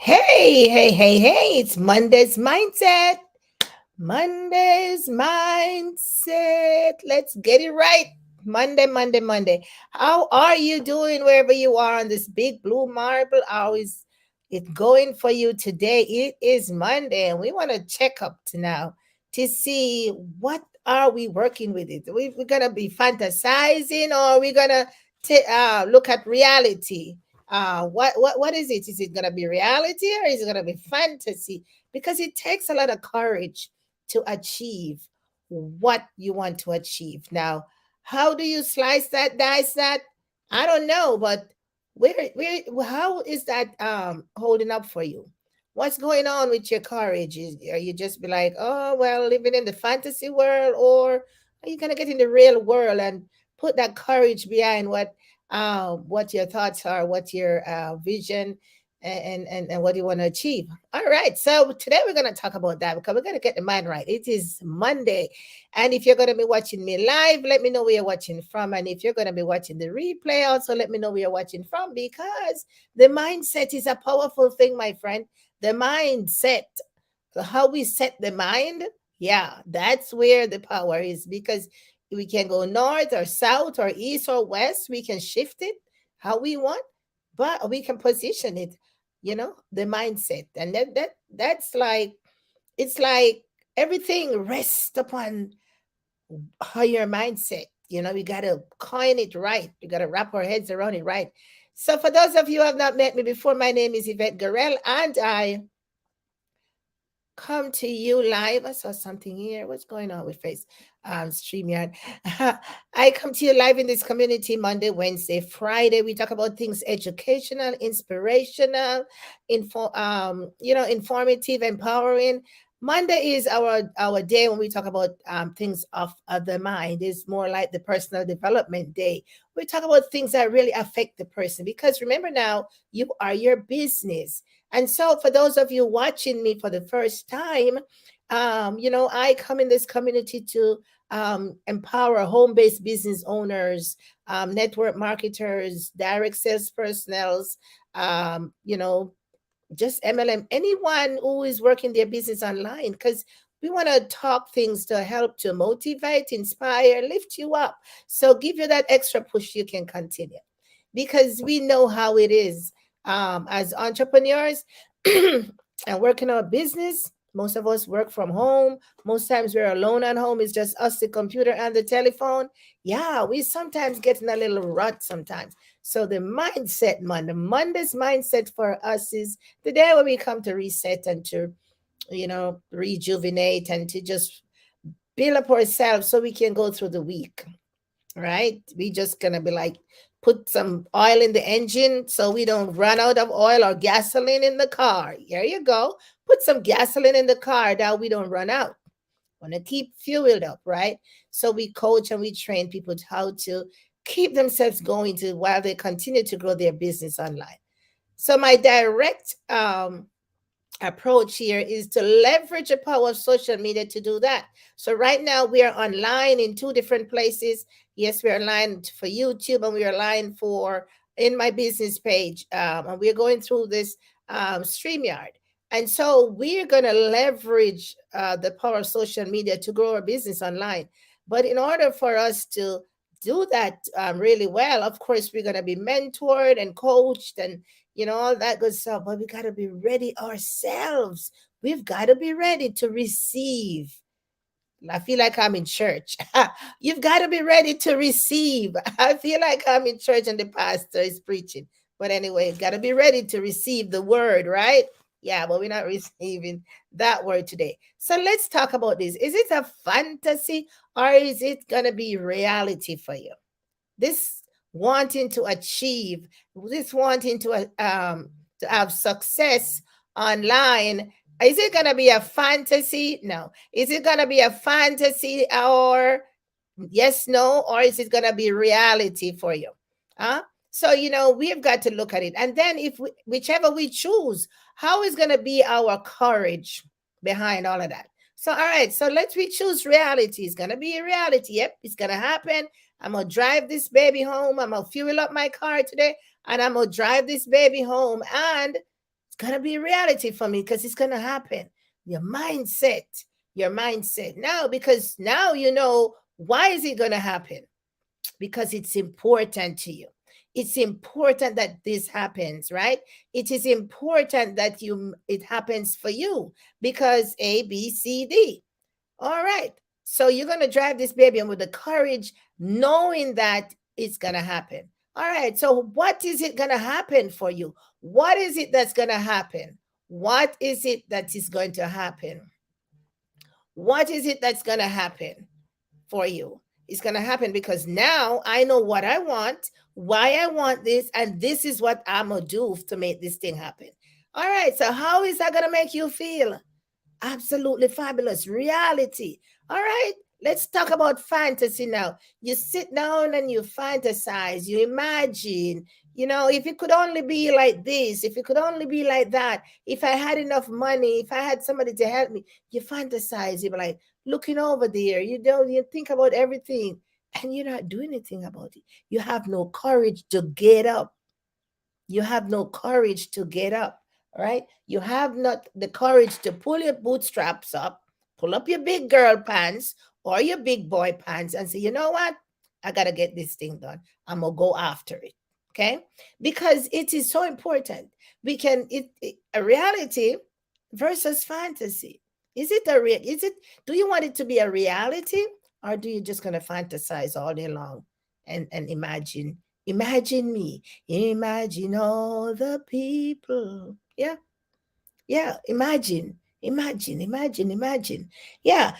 Hey, it's Monday's Mindset. Monday's Mindset. Let's get it right. Monday. How are you doing wherever you are on this big blue marble? How is it going for you today? It is Monday and we want to check up to now to see what are we working with it. We're going to be fantasizing or we're going to look at reality. What is it? Is it going to be reality or is it going to be fantasy? Because it takes a lot of courage to achieve what you want to achieve. Now, how do you slice that, dice that? I don't know, but how is that holding up for you? What's going on with your courage? Are you just be like, oh well, living in the fantasy world, or are you gonna get in the real world and put that courage behind what your thoughts are, what your vision and what you want to achieve. All right. So today we're going to talk about that because we're going to get the mind right. It is Monday. And if you're going to be watching me live, let me know where you're watching from. And if you're going to be watching the replay, also let me know where you're watching from because the mindset is a powerful thing, my friend. The mindset, how we set the mind, yeah, that's where the power is because we can go north or south or east or west. We can shift it how we want, but we can position it, the mindset. And that's like it's like everything rests upon how your mindset. We gotta coin it right. We gotta wrap our heads around it right. So for those of you who have not met me before, my name is Yvette Garel, and I come to you live. I saw something here. What's going on with Face StreamYard? I come to you live in this community Monday, Wednesday, Friday. We talk about things educational, inspirational, informative, empowering. Monday is our day when we talk about things of the mind. It's more like the personal development day. We talk about things that really affect the person because remember now, you are your business. And so, for those of you watching me for the first time, I come in this community to empower home based business owners, network marketers, direct sales personnel, just MLM, anyone who is working their business online, because we want to talk things to help to motivate, inspire, lift you up. So, give you that extra push you can continue because we know how it is as entrepreneurs and working our business. Most of us work from home. Most times we're alone at home. It's just us, the computer, and the telephone. Yeah, we sometimes get in a little rut sometimes. So the mindset, Monday's mindset for us is the day when we come to reset and to, rejuvenate and to just build up ourselves so we can go through the week, right? We just gonna be like put some oil in the engine so we don't run out of oil or gasoline in the car. Here you go. Put some gasoline in the car that we don't run out. Want to keep fueled up, right? So we coach and we train people to how to keep themselves going to while they continue to grow their business online. So my direct approach here is to leverage the power of social media to do that. So right now we are online in two different places. Yes, we're online for YouTube and we're online for in my business page. And we're going through this StreamYard. And so we're going to leverage the power of social media to grow our business online. But in order for us to do that really well, of course, we're going to be mentored and coached and all that good stuff. But we got to be ready ourselves. We've got to be ready to receive. I feel like I'm in church. You've got to be ready to receive. I feel like I'm in church and the pastor is preaching. But anyway, got to be ready to receive the word, right? Yeah, but we're not receiving that word today. So let's talk about this. Is it a fantasy or is it going to be reality for you? This wanting to achieve, this wanting to have success online, is it going to be a fantasy? No. Is it going to be a fantasy or yes, no, or is it going to be reality for you? Huh? So we've got to look at it, and then if whichever we choose, how is going to be our courage behind all of that? So all right, so let's we choose reality. It's going to be a reality. Yep, it's going to happen. I'm gonna drive this baby home. I'm gonna fuel up my car today, and I'm gonna drive this baby home. And It's gonna be reality for me because it's gonna happen. Your mindset, your mindset. Now, because now you know why is it gonna happen? Because it's important to you. It's important that this happens, right? It is important that you it happens for you because A, B, C, D. All right. So you're gonna drive this baby and with the courage, knowing that it's gonna happen. All right. So what is it gonna happen for you? What is it that's gonna happen? What is it that is going to happen? What is it that's gonna happen for you? It's gonna happen because now I know what I want, why I want this, and this is what I'm gonna do to make this thing happen. All right. So how is that gonna make you feel? Absolutely fabulous. Reality. All right. Let's talk about fantasy now. You sit down and you fantasize, you imagine, if it could only be like this, if it could only be like that, if I had enough money, if I had somebody to help me, you fantasize, you're like looking over there, you think about everything and you're not doing anything about it. You have no courage to get up. You have no courage to get up, right? You have not the courage to pull your bootstraps up, pull up your big girl pants or your big boy pants and say, you know what? I got to get this thing done. I'm going to go after it. Okay? Because it is so important. We can, a reality versus fantasy. Do you want it to be a reality or do you just going to fantasize all day long and imagine? Imagine me. Imagine all the people. Yeah. Yeah. Imagine. Yeah.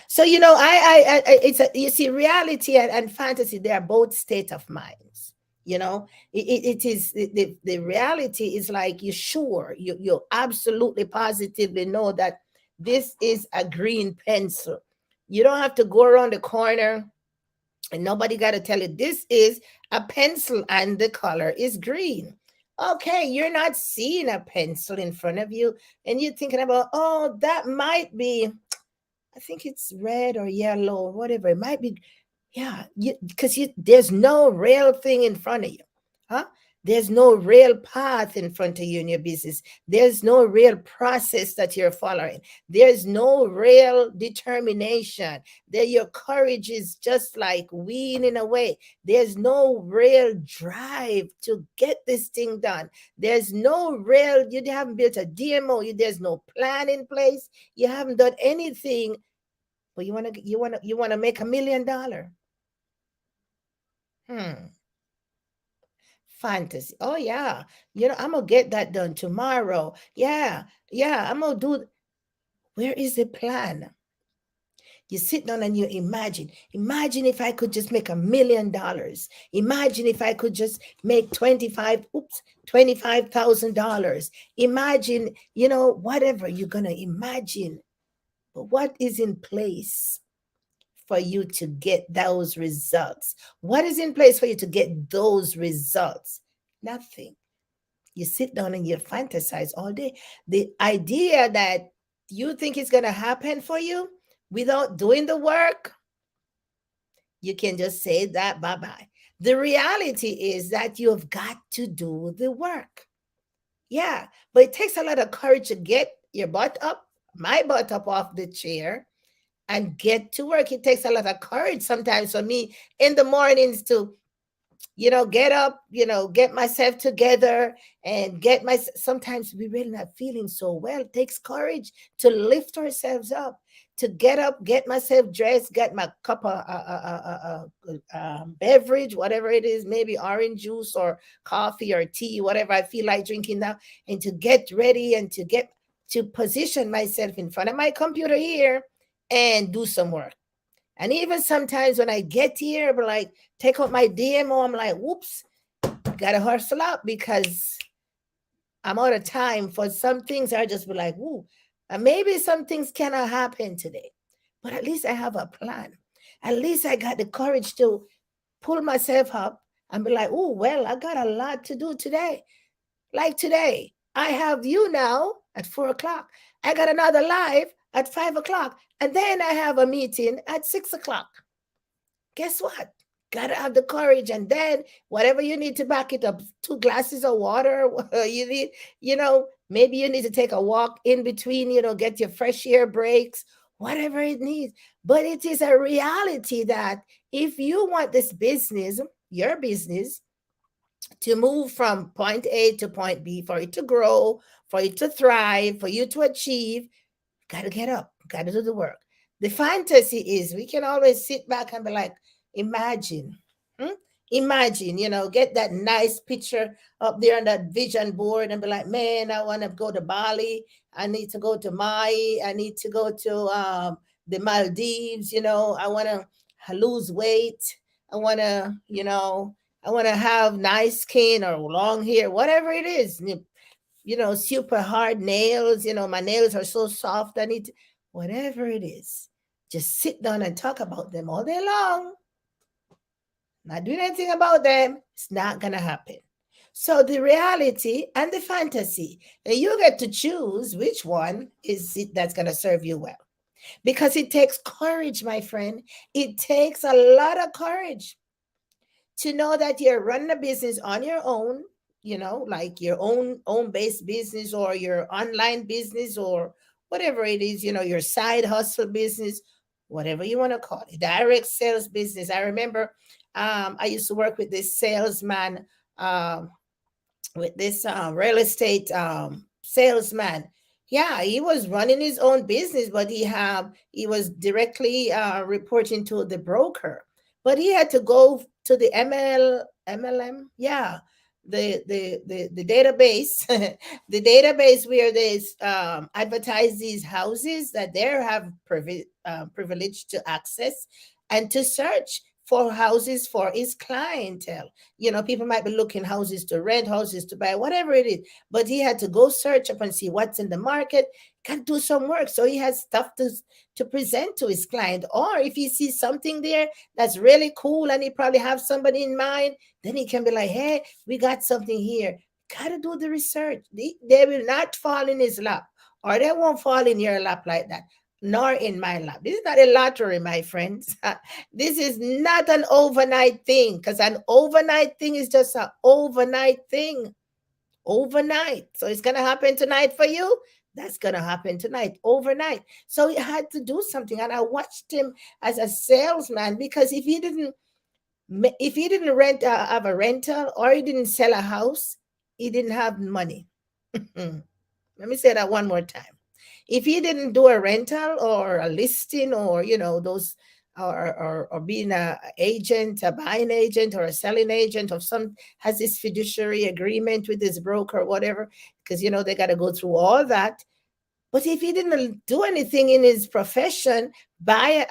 So it's you see, reality and fantasy. They are both state of minds. It is the reality is like you're sure you absolutely positively know that this is a green pencil. You don't have to go around the corner and nobody got to tell you this is a pencil and the color is green. Okay, you're not seeing a pencil in front of you and you're thinking about, oh, that might be, I think it's red or yellow or whatever. It might be, yeah, because there's no real thing in front of you. Huh? There's no real path in front of you in your business. There's no real process that you're following. There's no real determination. There, your courage is just like weaning away. There's no real drive to get this thing done. There's no real, you haven't built a DMO, there's no plan in place. You haven't done anything, but you want to make $1 million. Hmm. Fantasy. Oh yeah. I'm gonna get that done tomorrow. Yeah. Yeah. I'm gonna do. Where is the plan? You sit down and you imagine. Imagine if I could just make $1 million. Imagine if I could just make $25,000. Imagine, whatever you're gonna imagine. But what is in place for you to get those results? What is in place for you to get those results? Nothing. You sit down and you fantasize all day. The idea that you think it's going to happen for you without doing the work, you can just say that bye bye. The reality is that you've got to do the work. Yeah, but it takes a lot of courage to get your butt up, my butt up off the chair and get to work. It takes a lot of courage sometimes for me in the mornings to get up, get myself together and sometimes we really not feeling so well. It takes courage to lift ourselves up, to get up, get myself dressed, get my cup of beverage, whatever it is, maybe orange juice or coffee or tea, whatever I feel like drinking now, and to get ready and to position myself in front of my computer here and do some work. And even sometimes when I get here, but like take out my DMO, I'm like, whoops, gotta hustle up because I'm out of time for some things. I just be like, ooh, and maybe some things cannot happen today, but at least I have a plan. At least I got the courage to pull myself up and be like, oh, well, I got a lot to do today. Like today, I have you now at 4 o'clock. I got another live at 5 o'clock. And then I have a meeting at 6 o'clock. Guess what? Gotta have the courage. And then whatever you need to back it up, 2 glasses of water, you need, maybe you need to take a walk in between, get your fresh air breaks, whatever it needs. But it is a reality that if you want this business, your business, to move from point A to point B, for it to grow, for it to thrive, for you to achieve, got to get up, got to do the work. The fantasy is we can always sit back and be like, imagine, hmm? Imagine, get that nice picture up there on that vision board and be like, man, I want to go to Bali. I need to go to Mai. I need to go to the Maldives. I want to lose weight. I want to, I want to have nice skin or long hair, whatever it is, super hard nails. My nails are so soft. I need to, whatever it is, just sit down and talk about them all day long. Not doing anything about them, it's not going to happen. So the reality and the fantasy, and you get to choose which one is it that's going to serve you well. Because it takes courage, my friend. It takes a lot of courage to know that you're running a business on your own, like your own based business or your online business or whatever it is, your side hustle business, whatever you want to call it, direct sales business. I remember I used to work with this salesman, um, with this real estate salesman. Yeah, he was running his own business, but he was directly reporting to the broker. But he had to go to the MLM, yeah, the database, the database where they advertise these houses that they have privilege to access and to search for houses for his clientele. People might be looking houses to rent, houses to buy, whatever it is. But he had to go search up and see what's in the market, got to do some work. So he has stuff to present to his client. Or if he sees something there that's really cool and he probably have somebody in mind, then he can be like, hey, we got something here. Got to do the research. They will not fall in his lap, or they won't fall in your lap like that, nor in my lap. This is not a lottery, my friends. This is not an overnight thing, because an overnight thing is just an overnight thing. Overnight. So it's going to happen tonight for you. That's going to happen tonight, overnight. So he had to do something. And I watched him as a salesman, because if he didn't have a rental, or he didn't sell a house, he didn't have money. Let me say that one more time. If he didn't do a rental or a listing, or those, or being a agent, a buying agent or a selling agent of some, has this fiduciary agreement with his broker or whatever, because they got to go through all that. But if he didn't do anything in his profession, buy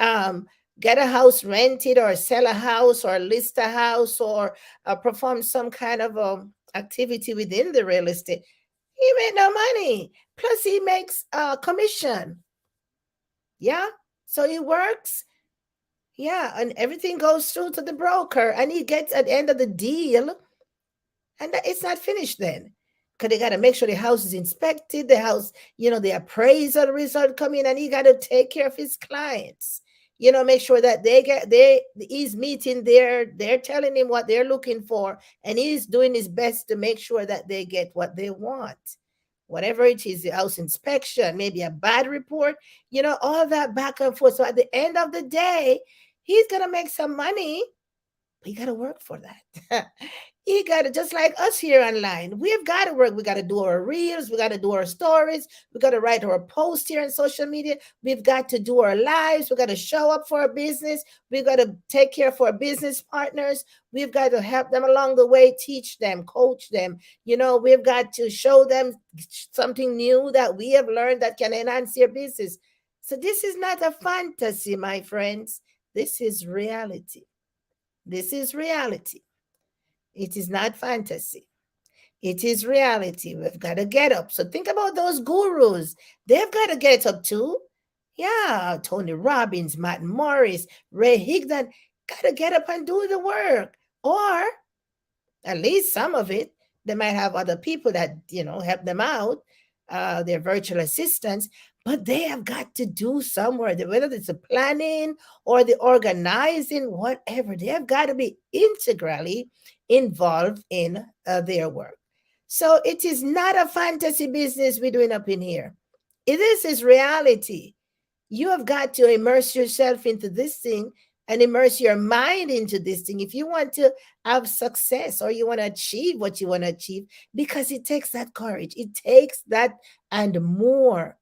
get a house rented, or sell a house, or list a house, or perform some kind of activity within the real estate, he made no money. Plus, he makes a commission. Yeah. So he works. Yeah. And everything goes through to the broker, and he gets at the end of the deal. And it's not finished then. Because they got to make sure the house is inspected, the house, the appraisal result come in, and he got to take care of his clients. Make sure that he's meeting they're telling him what they're looking for, and he's doing his best to make sure that they get what they want. Whatever it is, the house inspection, maybe a bad report, all that back and forth. So at the end of the day, he's going to make some money. We got to work for that. You got to, just like us here online, we've got to work. We got to do our reels. We got to do our stories. We got to write our posts here on social media. We've got to do our lives. We got to show up for our business. We've got to take care of our business partners. We've got to help them along the way, teach them, coach them. We've got to show them something new that we have learned that can enhance their business. So this is not a fantasy, my friends. This is reality. This is reality. It is not fantasy. It is reality. We've got to get up. So think about those gurus. They've got to get up too. Yeah, Tony Robbins, Matt Morris, Ray Higdon, got to get up and do the work. Or at least some of it. They might have other people that, help them out. their virtual assistants, but they have got to do somewhere, whether it's the planning or the organizing, whatever. They have got to be integrally involved in their work. So it is not a fantasy business we're doing up in here. It is reality. You have got to immerse yourself into this thing and immerse your mind into this thing if you want to have success or you want to achieve what you want to achieve, because it takes that courage. It takes that and more.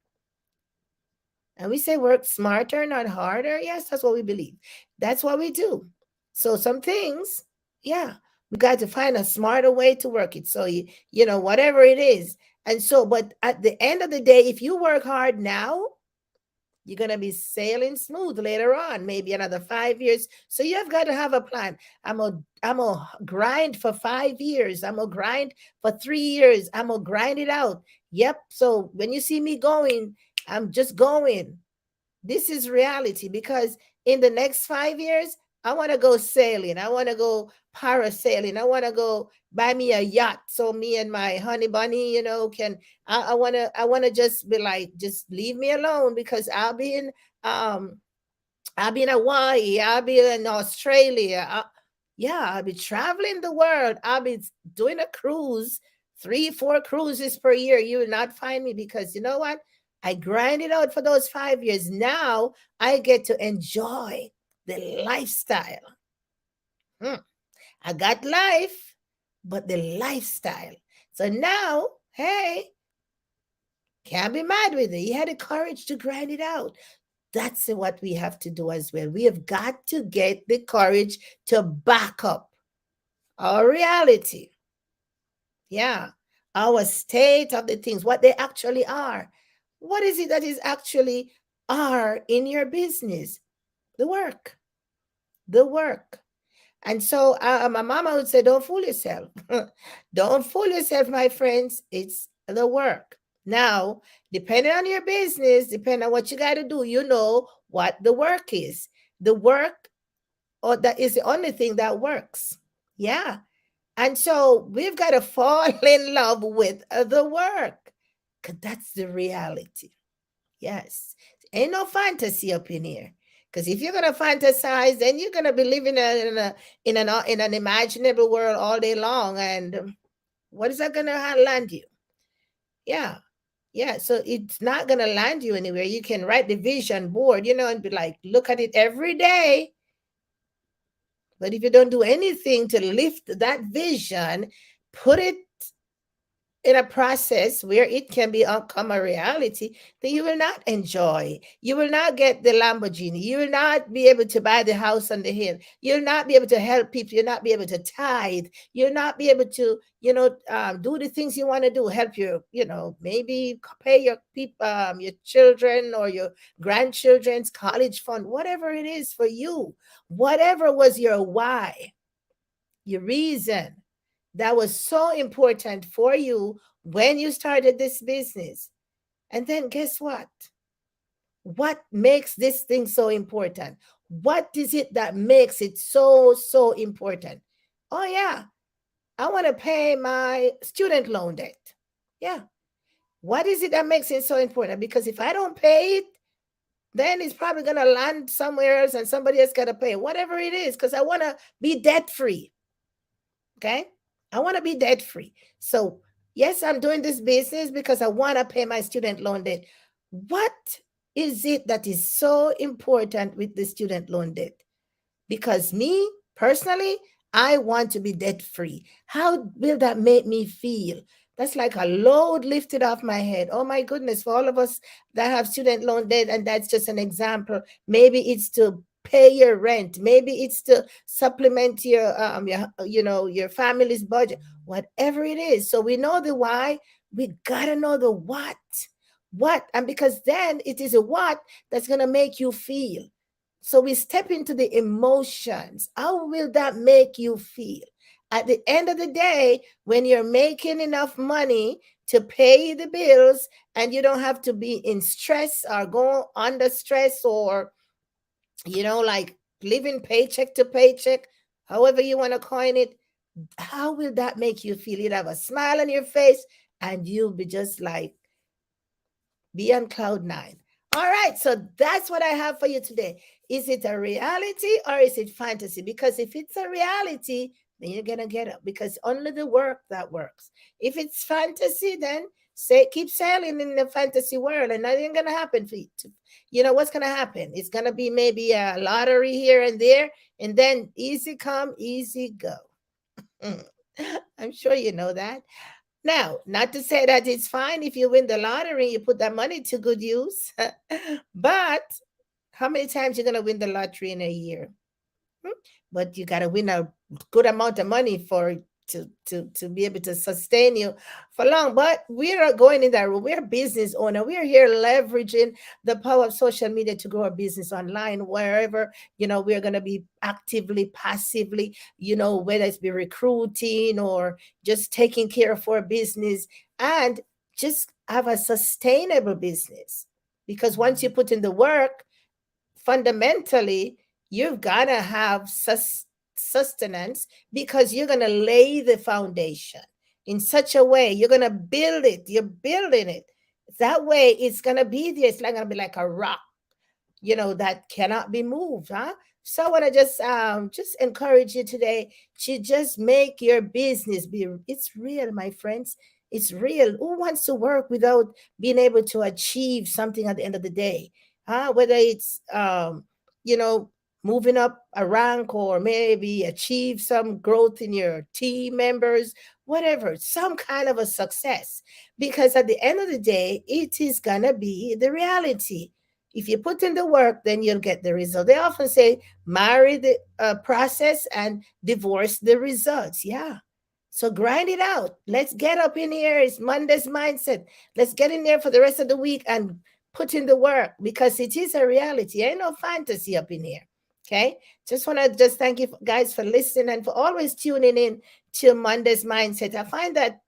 And we say work smarter, not harder. Yes, that's what we believe. That's what we do. So some things, yeah, we got to find a smarter way to work it. So whatever it is. And so, but at the end of the day, if you work hard now, you're going to be sailing smooth later on, maybe another 5 years. So you have got to have a plan. I'm a grind for 5 years. I'm a grind for 3 years. I'm a grind it out. Yep. So when you see me going, I'm just going. This is reality, because in the next 5 years, I want to go sailing. I want to go parasailing. I want to go buy me a yacht. So me and my honey bunny, I want to just be like, just leave me alone, because I'll be in Hawaii. I'll be in Australia. I'll be traveling the world. I'll be doing a cruise, 3-4 cruises per year. You will not find me, because you know what? I grind it out for those 5 years. Now I get to enjoy the lifestyle. I got life, but the lifestyle. So now, hey, can't be mad with it. He had the courage to grind it out. That's what we have to do as well. We have got to get the courage to back up our reality. Yeah. Our state of the things, what they actually are. What is it that is actually are in your business? The work. The work. And so my mama would say, don't fool yourself. Don't fool yourself, my friends. It's the work. Now, depending on your business, depending on what you got to do, you know what the work is. The work, or that is the only thing that works. Yeah. And so we've got to fall in love with the work, because that's the reality. Yes. Ain't no fantasy up in here. Because if you're gonna fantasize, then you're gonna be living in an imaginable world all day long. And what is that gonna land you? Yeah. Yeah. So it's not gonna land you anywhere. You can write the vision board, and be like, look at it every day. But if you don't do anything to lift that vision, put it in a process where it can become a reality, then you will not enjoy. You will not get the Lamborghini. You will not be able to buy the house on the hill. You'll not be able to help people. You'll not be able to tithe. You'll not be able to, do the things you want to do. Help your, maybe pay your people, your children or your grandchildren's college fund, whatever it is for you. Whatever was your why, your reason, that was so important for you when you started this business. And then guess what? What makes this thing so important? What is it that makes it so, so important? Oh, yeah, I want to pay my student loan debt. Yeah. What is it that makes it so important? Because if I don't pay it, then it's probably going to land somewhere else and somebody else got to pay, whatever it is, because I want to be debt free. Okay. I want to be debt free. So, yes, I'm doing this business because I want to pay my student loan debt. What is it that is so important with the student loan debt? Because me personally, I want to be debt free. How will that make me feel? That's like a load lifted off my head. Oh my goodness, for all of us that have student loan debt, and that's just an example. Maybe it's to pay your rent. Maybe it's to supplement your family's budget. Whatever it is. So we know the why. We gotta know the what. What? And because then it is a what that's gonna make you feel. So we step into the emotions. How will that make you feel? At the end of the day, when you're making enough money to pay the bills and you don't have to be in stress or go under stress or, like living paycheck to paycheck, however you want to coin it, how will that make you feel? You'd have a smile on your face and you'll be just like, Be on cloud nine. All right, so that's what I have for you today. Is it a reality or is it fantasy? Because if it's a reality, then you're gonna get up because only the work that works. If it's fantasy, then say keep sailing in the fantasy world and nothing gonna happen for you. You know what's gonna happen? It's gonna be maybe a lottery here and there, and then easy come, easy go. Mm. I'm sure you know that. Now, not to say that it's fine if you win the lottery, you put that money to good use, but how many times you're gonna win the lottery in a year? Hmm? But you gotta win a good amount of money for to be able to sustain you for long. But we are going in that room. We're a business owner. We are here leveraging the power of social media to grow our business online wherever we're gonna be actively, passively, whether it's be recruiting or just taking care of our business and just have a sustainable business. Because once you put in the work, fundamentally you've got to have sustenance because you're going to lay the foundation in such a way you're going to build it, you're building it that way. It's going to be there. It's not going to be like a rock, that cannot be moved, huh? So I want to just encourage you today to just make your business be, it's real, my friends. It's real. Who wants to work without being able to achieve something at the end of the day? Huh? Whether it's you know, moving up a rank or maybe achieve some growth in your team members, whatever, some kind of a success. Because at the end of the day, it is gonna be the reality. If you put in the work, then you'll get the result. They often say, marry the process and divorce the results. Yeah. So grind it out. Let's get up in here. It's Monday's mindset. Let's get in there for the rest of the week and put in the work because it is a reality. Ain't no fantasy up in here. Okay. Just want to just thank you guys for listening and for always tuning in to Monday's mindset. I find that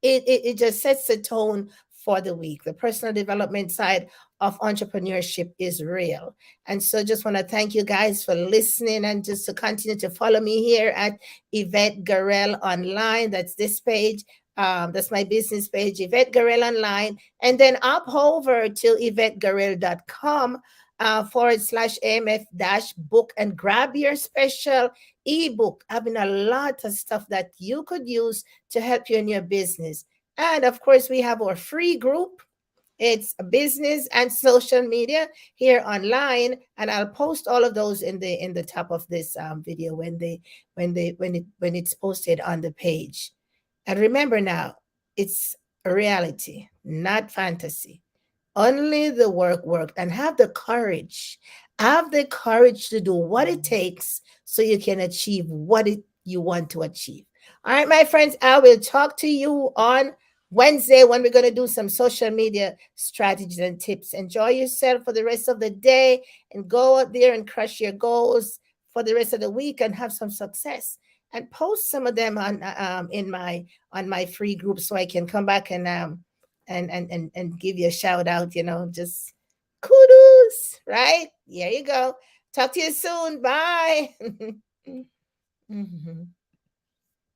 it just sets the tone for the week. The personal development side of entrepreneurship is real. And so just want to thank you guys for listening and just to continue to follow me here at Yvette Garrell Online. That's this page. That's my business page, Yvette Garrell Online. And then up over to YvetteGarrell.com /AMF dash book and grab your special ebook, having a lot of stuff that you could use to help you in your business. And of course, we have our free group. It's business and social media here online, and I'll post all of those in the top of this video when it's posted on the page. And remember now, it's a reality, not fantasy. Only the work worked, and have the courage. Have the courage to do what it takes so you can achieve what you want to achieve. All right, my friends, I will talk to you on Wednesday when we're going to do some social media strategies and tips. Enjoy yourself for the rest of the day and go out there and crush your goals for the rest of the week and have some success. And post some of them on my free group so I can come back and give you a shout out, just kudos, right? There you go. Talk to you soon. Bye. Mhm.